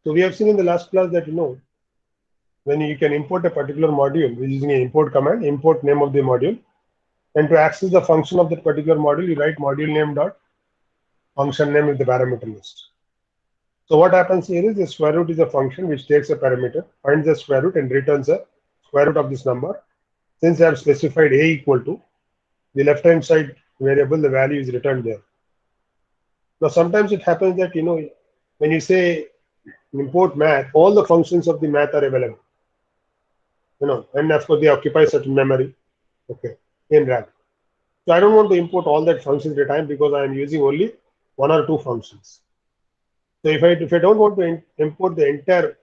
So we have seen in the last class that when you can import a particular module using an import command, import name of the module, and to access the function of that particular module, you write module name dot function name with the parameter list. So what happens here is the square root is a function which takes a parameter, finds the square root and returns a square root of this number. Since I have specified a equal to the left hand side variable, the value is returned there. Now sometimes it happens that when you say import math, all the functions of the math are available. And of course they occupy certain memory, okay, in RAM. So I don't want to import all that functions at a time because I am using only one or two functions. So if I don't want to import the entire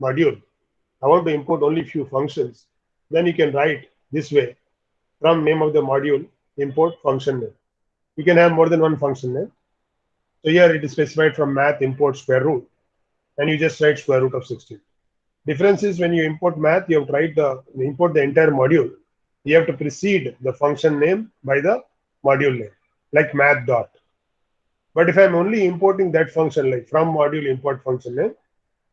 module, I want to import only few functions, then you can write this way: from name of the module, import function name. You can have more than one function name. So here it is specified from math import square root, and you just write square root of 16. Difference is when you import math, you have to write import the entire module. You have to precede the function name by the module name, like math dot. But if I'm only importing that function, like from module import function name,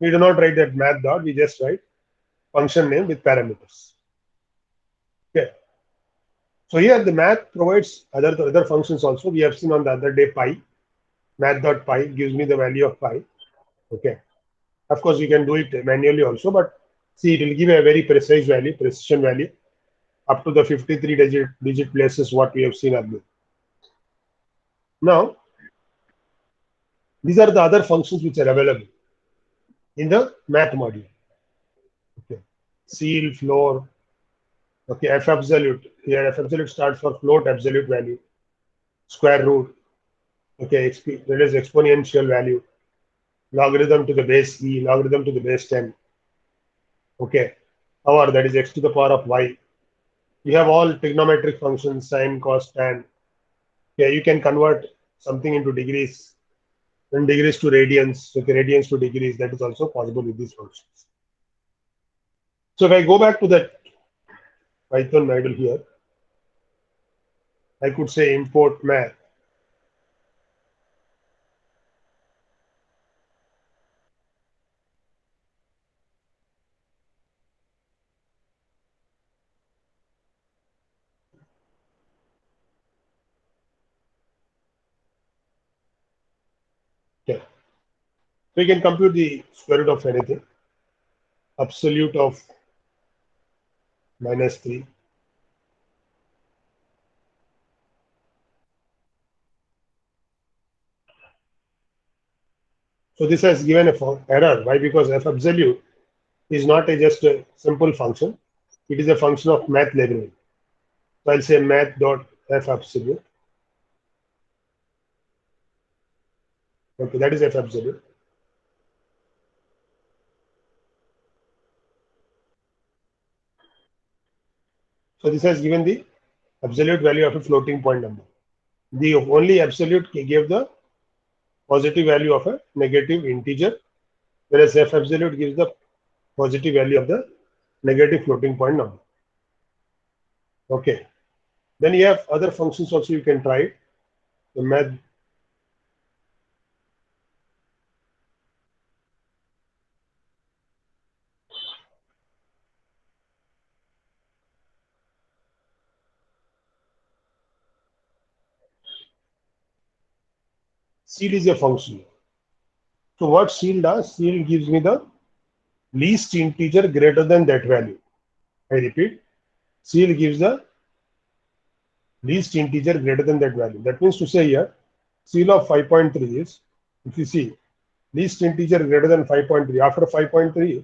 we do not write that math dot. We just write function name with parameters. Okay. So here the math provides other functions also. We have seen on the other day pi, math.pi gives me the value of pi. Okay. Of course, you can do it manually also, but see, it will give a very precise value, precision value, up to the 53 digit places what we have seen earlier. Now, these are the other functions which are available in the math module. Okay. Ceil, floor. Okay, f absolute. Here, f absolute stands for float absolute value, square root. Okay, that is exponential value, logarithm to the base e, logarithm to the base 10. Okay, power, that is x to the power of y. You have all trigonometric functions, sine, cos, tan. Yeah, you can convert something into degrees, and degrees to radians, okay, radians to degrees. That is also possible with these functions. So if I go back to that Python module here, I could say import math. Okay. So you can compute the square root of anything. Absolute of -3. So this has given a error. Why? Because f absolute is not just a simple function. It is a function of math library. So I'll say math dot f absolute. Okay, that is f absolute. So this has given the absolute value of a floating point number. The only absolute gave the positive value of a negative integer, whereas f absolute gives the positive value of the negative floating point number. Okay. Then you have other functions also you can try. The math. Ceil is a function. So what ceil does? Ceil gives me the least integer greater than that value. I repeat, ceil gives the least integer greater than that value. That means to say here, ceil of 5.3 is, if you see, least integer greater than 5.3. After 5.3,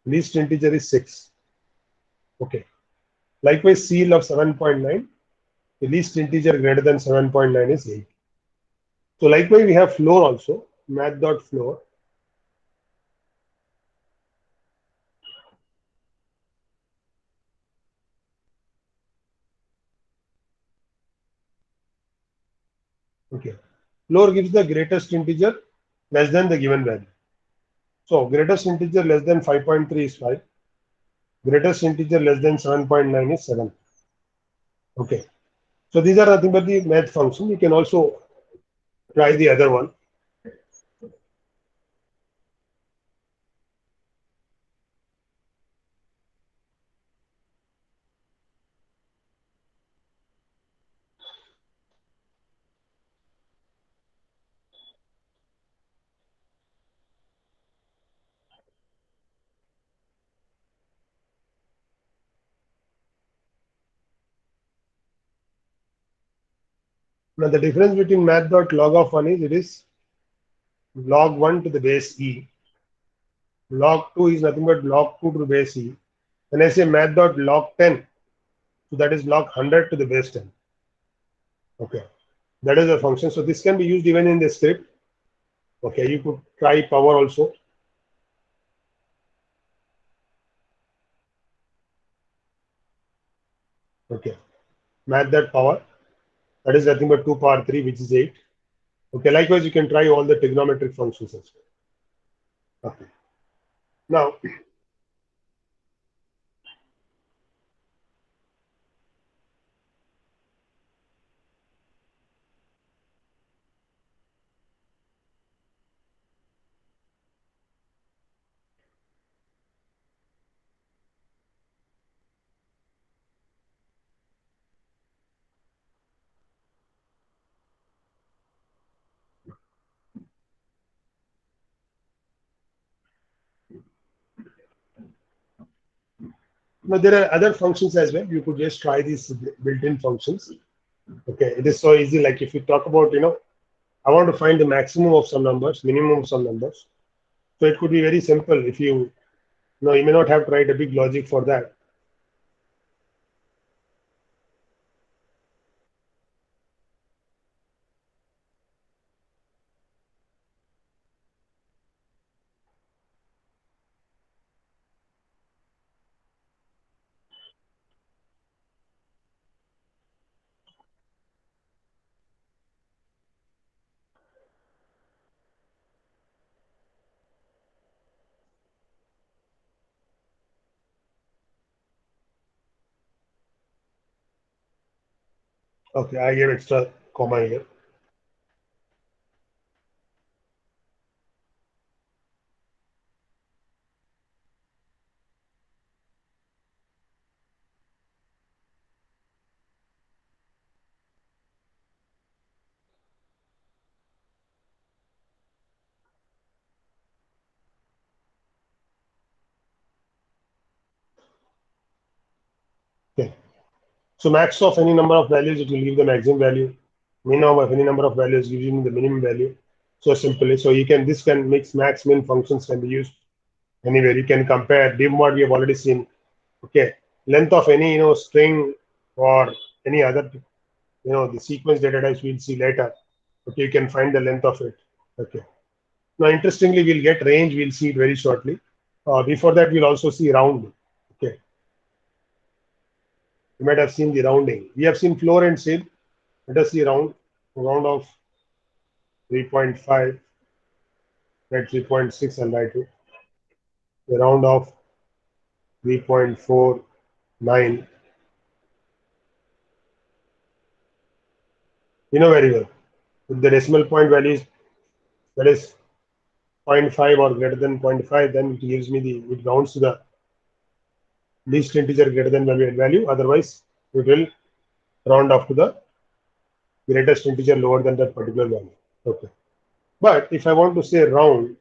least integer is 6. Okay. Likewise, ceil of 7.9, the least integer greater than 7.9 is 8. So likewise, we have floor also, math.floor. Okay. Floor gives the greatest integer less than the given value. So greatest integer less than 5.3 is 5. Greatest integer less than 7.9 is 7. Okay. So these are nothing but the math function. You can also try the other one. Now the difference between math.log of 1 is it is log 1 to the base e. Log 2 is nothing but log 2 to the base e. When I say math.log 10, so that is log 100 to the base 10. Okay, that is a function. So this can be used even in the script. Okay, you could try power also. Okay, math.power, that is nothing but 2 power 3, which is 8. Okay, likewise, you can try all the trigonometric functions as well. Okay, now, there are other functions as well. You could just try these built-in functions. Okay, it is so easy. Like if you talk about, I want to find the maximum of some numbers, minimum of some numbers. So it could be very simple. If you may not have to write a big logic for that. Okay, I gave extra comma here. Okay. So max of any number of values, it will give the maximum value. Minimum of any number of values gives you the minimum value. So simply, so this can mix max min functions can be used anywhere. You can compare dim what we have already seen. Okay, length of any string or any other the sequence data types we'll see later. Okay, you can find the length of it. Okay. Now interestingly, we'll get range. We'll see it very shortly. Before that, we'll also see round. Okay, you might have seen the rounding. We have seen floor and seal. Let us see round of 3.5, at 3.6 and write it. The round of 3.49. You know very well. If the decimal point values that is zero point 0.5 or greater than 0.5, then it gives me it rounds to the least integer greater than value. Otherwise, it will round off to the greatest integer lower than that particular value. Okay. But if I want to say round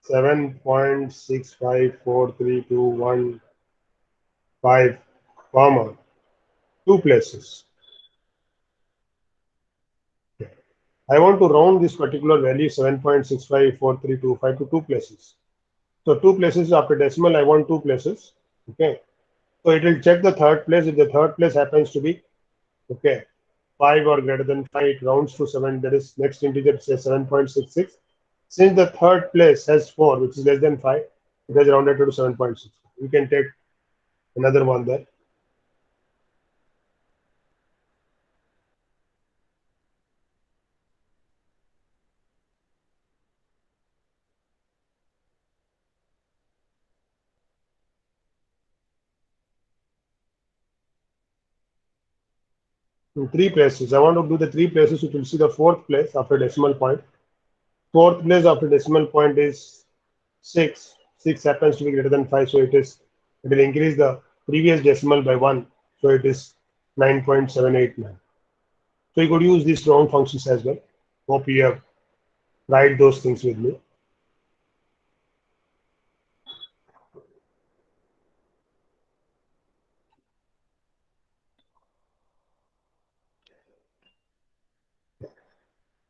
7.654321 5, comma, 2 places. Okay. I want to round this particular value 7.654325 to 2 places. So 2 places after decimal, I want 2 places. Okay. So it will check the third place. If the third place happens to be, okay, 5 or greater than 5, it rounds to 7. That is next integer, say 7.66. Since the third place has 4, which is less than 5, it has rounded to 7.6. You can take another one there. In 3 places. I want to do the 3 places. You will see the fourth place after decimal point. Fourth place after decimal point is 6. 6 happens to be greater than 5, so it will increase the previous decimal by 1. So it is 9.789. So you could use these round functions as well. Hope you have tried those things with me.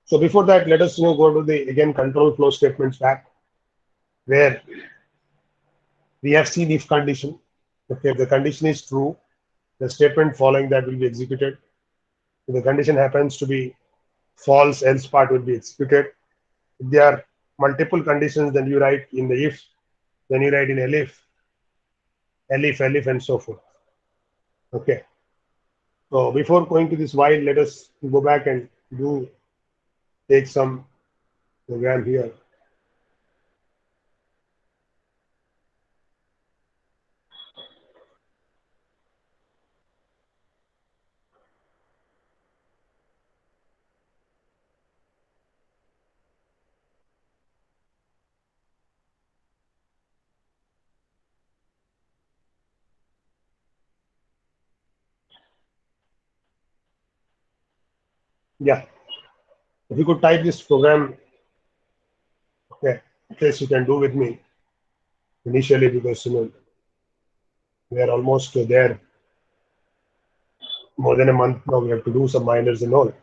So before that, let us go to the again control flow statements back, where we have seen if condition. Okay, if the condition is true, the statement following that will be executed. If the condition happens to be false, else part will be executed. If there are multiple conditions, then you write in the if, then you write in elif, elif, and so forth. Okay. So before going to this while, let us go back and take some program here. Yeah. If you could type this program, okay, at least you can do with me initially, because we are almost there, more than a month now. We have to do some minors and all.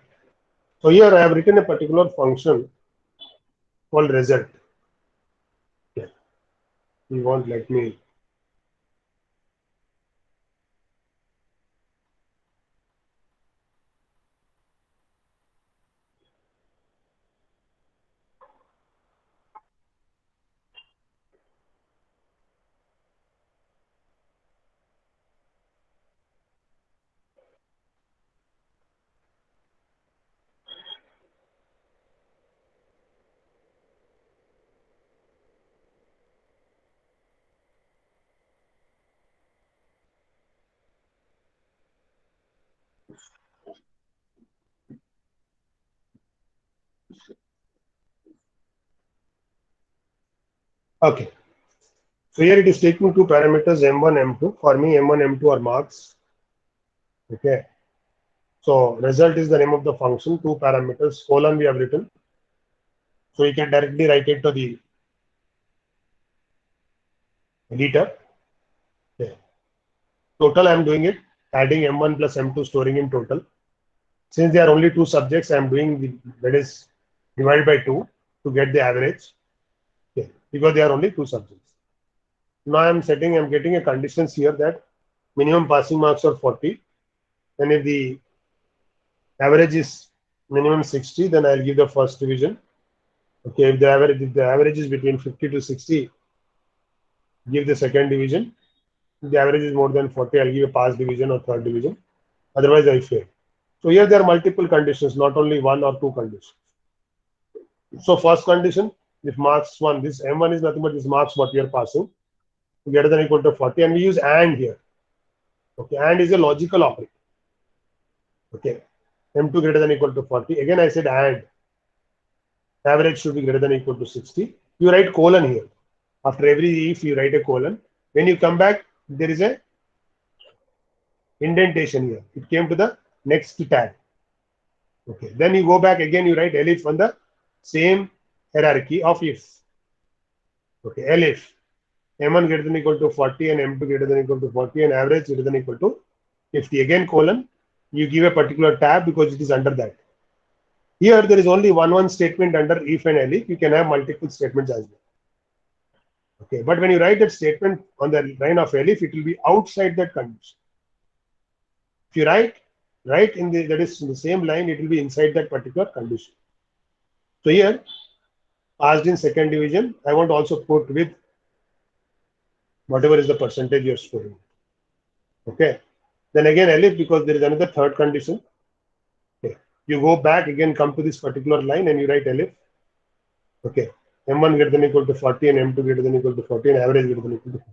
So here I have written a particular function called result. Okay. You won't let me. Okay. So here it is taking two parameters M1, M2. For me, M1, M2 are marks. Okay. So result is the name of the function, two parameters, colon we have written. So you can directly write it to the editor. Okay. Total, I am doing it, adding M1 plus M2, storing in total. Since there are only two subjects, I am doing that is divided by 2 to get the average. Okay. Because there are only two subjects. Now I am getting a conditions here that minimum passing marks are 40. And if the average is minimum 60, then I'll give the first division. Okay, if the average is between 50 to 60, give the second division. If the average is more than 40, I'll give a pass division or third division. Otherwise, I fail. So here there are multiple conditions, not only one or two conditions. So first condition, if marks 1, this M1 is nothing but this marks what we are passing, greater than or equal to 40, and we use AND here. Okay, AND is a logical operator. Okay, M2 greater than or equal to 40. Again, I said AND. Average should be greater than or equal to 60. You write colon here. After every if, you write a colon. When you come back, there is a indentation here. It came to the next tag. Okay. Then you go back again, you write elif on the same hierarchy of if. Okay. Elif. M1 greater than or equal to 40 and M2 greater than or equal to 40 and average greater than or equal to 50. Again colon. You give a particular tab because it is under that. Here there is only one statement under if and elif. You can have multiple statements as well. Okay, but when you write that statement on the line of elif, it will be outside that condition. If you write in that is in the same line, it will be inside that particular condition. So here, passed in second division, I want to also put with whatever is the percentage you're scoring. Okay. Then again elif, because there is another third condition. Okay. You go back again, come to this particular line and you write elif. Okay. M1 greater than or equal to 40 and M2 greater than or equal to 40 and average greater than or equal to 40.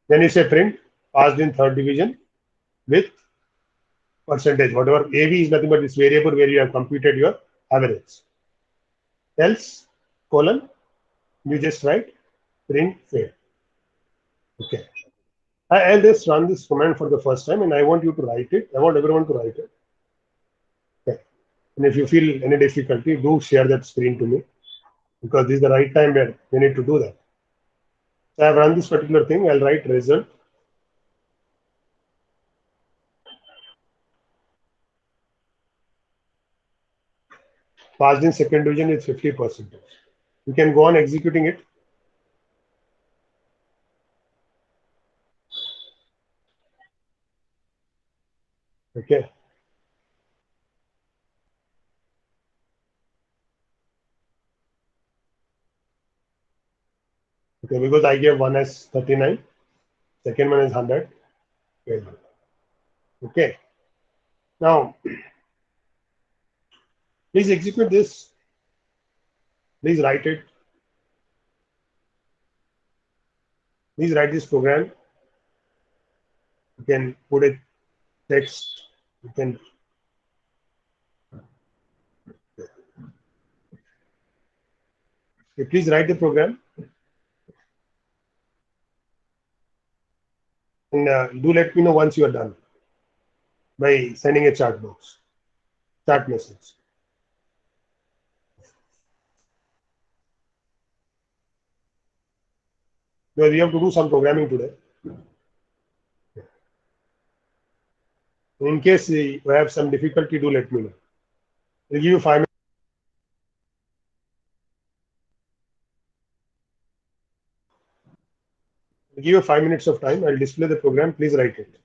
Then you say print passed in third division with percentage. Whatever AV is nothing but this variable where you have computed your average. Else colon, you just write print fail. Okay. I'll just run this command for the first time and I want you to write it. I want everyone to write it. Okay. And if you feel any difficulty, do share that screen to me, because this is the right time where you need to do that. So I've run this particular thing. I'll write result. passed in second division with 50%. You can go on executing it. Okay. Okay, because I gave one as 39, second one is 100. Okay. Now, please execute this. Please write it. Please write this program. You can put it text. You can. Okay, please write the program and do let me know once you are done by sending a chat message. Because we have to do some programming today. In case you have some difficulty, do let me know. I'll give you 5 minutes. I'll give you 5 minutes of time. I'll display the program. Please write it.